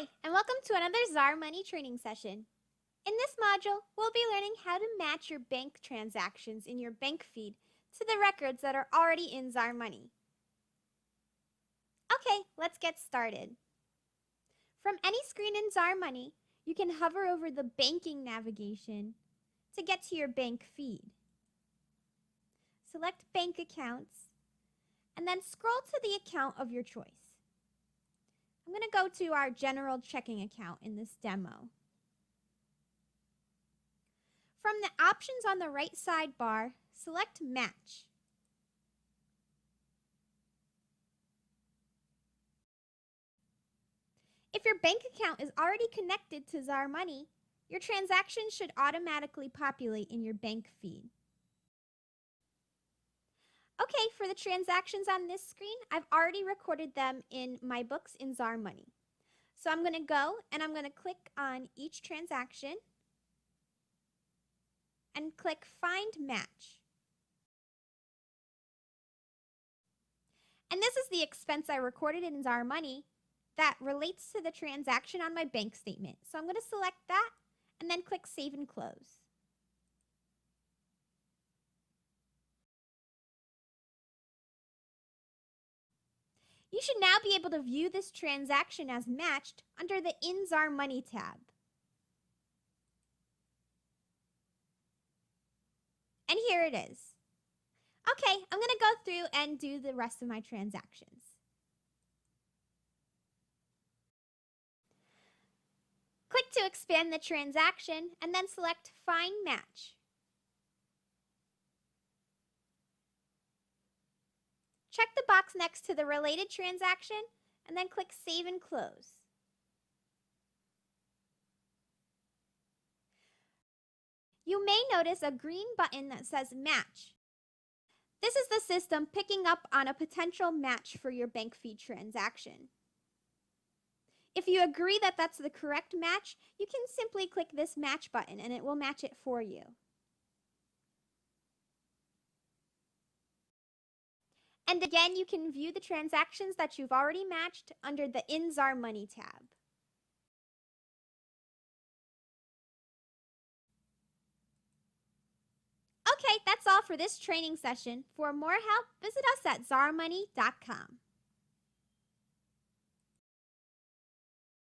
Hi, and welcome to another ZarMoney training session. In this module, we'll be learning how to match your bank transactions in your bank feed to the records that are already in ZarMoney. Okay, let's get started. From any screen in ZarMoney, you can hover over the banking navigation to get to your bank feed. Select Bank Accounts, and then scroll to the account of your choice. I'm going to go to our general checking account in this demo. From the options on the right sidebar, select Match. If your bank account is already connected to ZarMoney, your transactions should automatically populate in your bank feed. Okay, for the transactions on this screen, I've already recorded them in My Books in ZarMoney. So I'm going to go and I'm going to click on each transaction and click Find Match. And this is the expense I recorded in ZarMoney that relates to the transaction on my bank statement. So I'm going to select that and then click Save and Close. You should now be able to view this transaction as matched under the In ZarMoney tab. And here it is. Okay, I'm going to go through and do the rest of my transactions. Click to expand the transaction and then select Find Match. Check the box next to the related transaction and then click Save and Close. You may notice a green button that says Match. This is the system picking up on a potential match for your bank feed transaction. If you agree that that's the correct match, you can simply click this Match button and it will match it for you. And again, you can view the transactions that you've already matched under the In ZarMoney tab. Okay, that's all for this training session. For more help, visit us at ZarMoney.com.